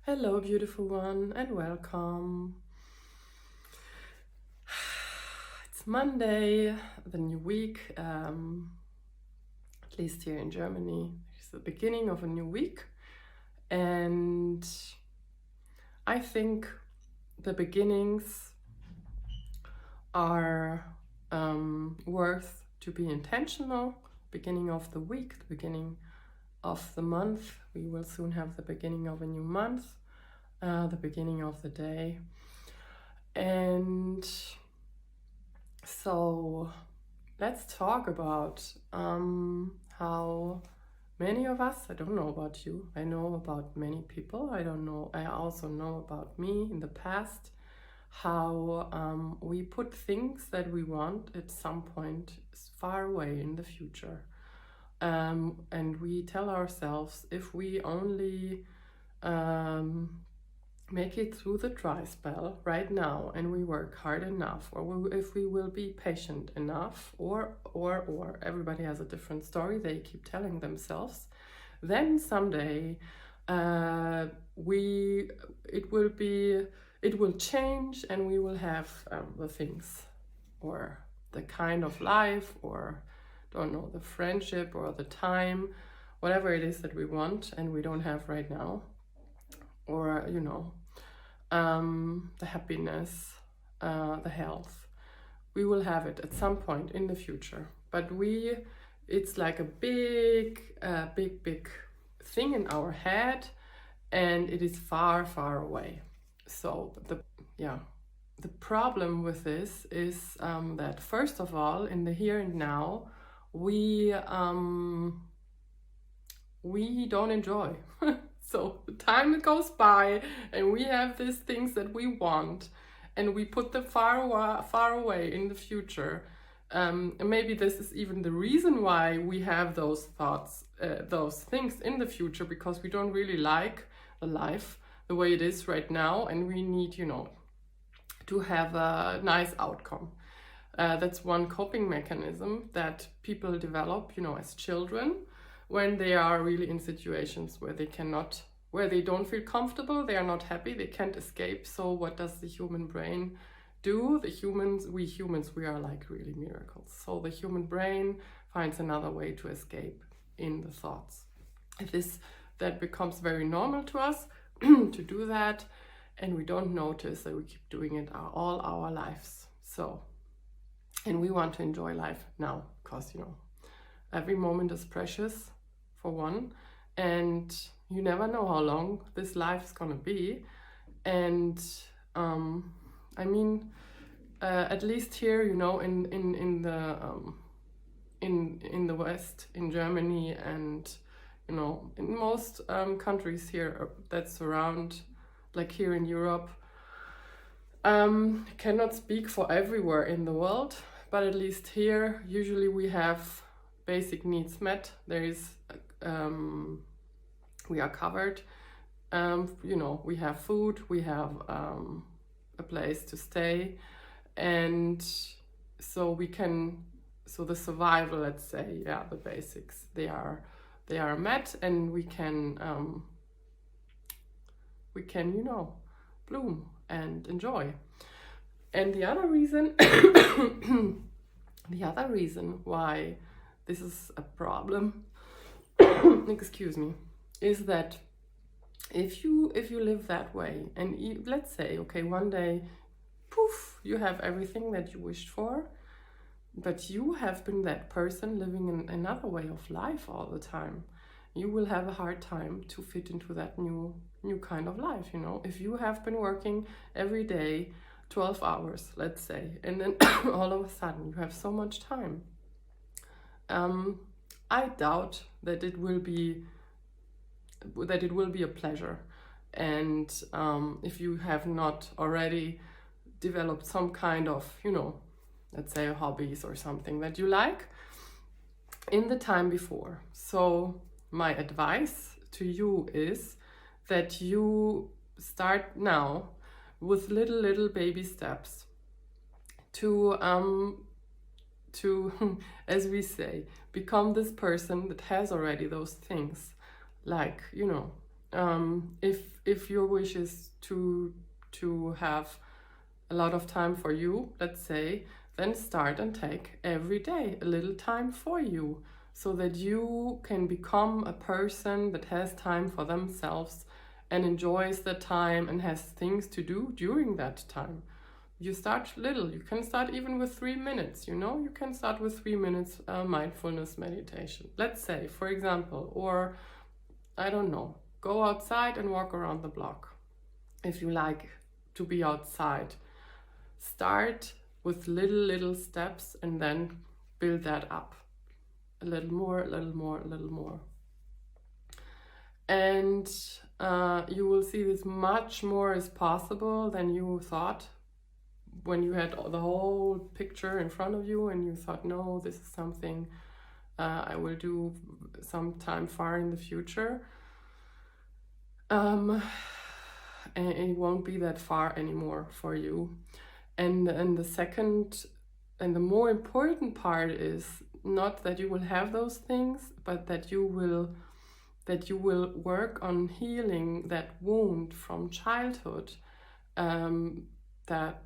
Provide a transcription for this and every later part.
Hello, beautiful one, and welcome. It's Monday, the new week, at least here in Germany. It's the beginning of a new week, and I think the beginnings are worth to be intentional. Beginning of the week, the beginning of the month. We will soon have the beginning of a new month, the beginning of the day. And so let's talk about how many of us, I don't know about you, I know about many people, I also know about me in the past, how we put things that we want at some point far away in the future. And we tell ourselves, if we only make it through the dry spell right now and we work hard enough, or if we will be patient enough, or everybody has a different story they keep telling themselves, then someday it will change and we will have the things or the kind of life, or don't know, the friendship or the time, whatever it is that we want and we don't have right now, or the happiness, the health. We will have it at some point in the future, but it's like a big thing in our head, and it is far away. So the problem with this is that first of all, in the here and now, we don't enjoy. So the time goes by and we have these things that we want and we put them far away in the future. And maybe this is even the reason why we have those thoughts, those things in the future, because we don't really like the life the way it is right now, and we need, to have a nice outcome. That's one coping mechanism that people develop, as children, when they are really in situations where they don't feel comfortable, they are not happy, they can't escape. So what does the human brain do? We humans, we are like really miracles. So the human brain finds another way to escape in the thoughts. That becomes very normal to us to do that, and we don't notice that we keep doing it all our lives. And we want to enjoy life now, because every moment is precious, for one, and you never know how long this life is gonna be. And at least here, in the West, in Germany, and in most countries here that surround, like here in Europe, cannot speak for everywhere in the world, but at least here, usually we have basic needs met. There is we are covered. We have food, we have a place to stay, and so the survival, let's say, the basics, they are met, and we can bloom and enjoy. And the other reason why this is a problem excuse me, is that if you live that way, and let's say, okay, one day, poof, you have everything that you wished for, but you have been that person living in another way of life all the time, you will have a hard time to fit into that new kind of life. If you have been working every day 12 hours, let's say, and then all of a sudden you have so much time, I doubt that it will be a pleasure. And if you have not already developed some kind of, let's say, hobbies or something that you like in the time before. So my advice to you is that you start now with little baby steps to as we say, become this person that has already those things. Like, if if your wish is to have a lot of time for you, let's say, then start and take every day a little time for you, so that you can become a person that has time for themselves and enjoys the time and has things to do during that time. You start little. You can start even with 3 minutes, you know? You can start with 3 minutes mindfulness meditation, let's say, for example. Or, I don't know, go outside and walk around the block. If you like to be outside, start with little steps and then build that up. A little more, a little more, a little more. And you will see this much more is possible than you thought when you had the whole picture in front of you and you thought, no, this is something I will do sometime far in the future. And it won't be that far anymore for you. And the second and the more important part is not that you will have those things, but that you will work on healing that wound from childhood, that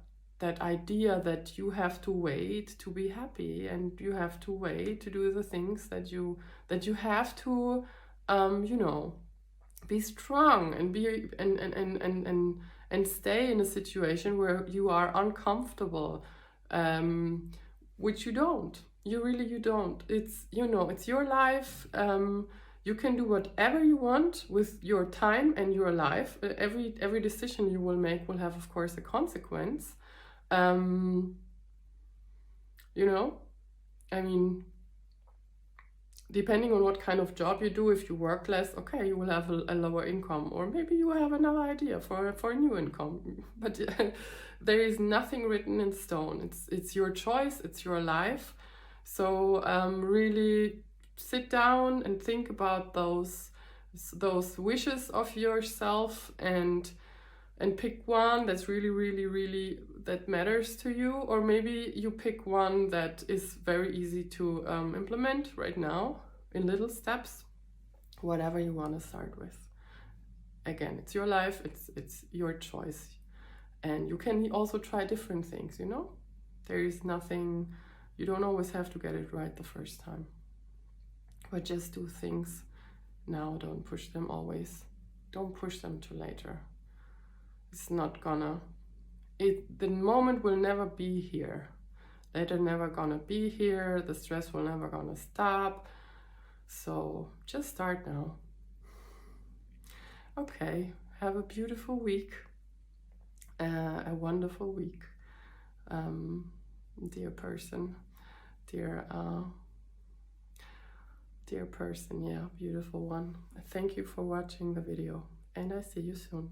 idea that you have to wait to be happy and you have to wait to do the things that you have to be strong and be and stay in a situation where you are uncomfortable, which you don't. You don't. It's it's your life. You can do whatever you want with your time and your life. Every decision you will make will have, of course, a consequence. I mean, depending on what kind of job you do, if you work less, okay, you will have a lower income, or maybe you have another idea for a new income. But there is nothing written in stone. It's your choice. It's your life. So really sit down and think about those wishes of yourself and pick one that's really that matters to you, or maybe you pick one that is very easy to implement right now in little steps, whatever you want to start with. Again, it's your life, it's your choice, and you can also try different things. There is nothing, you don't always have to get it right the first time, but just do things now. Don't push them always. Don't push them to later. It's not gonna, the moment will never be here. Later never gonna be here. The stress will never gonna stop. So just start now. Okay, have a beautiful week, a wonderful week, dear person, dear person, yeah, beautiful one. Thank you for watching the video, and I see you soon.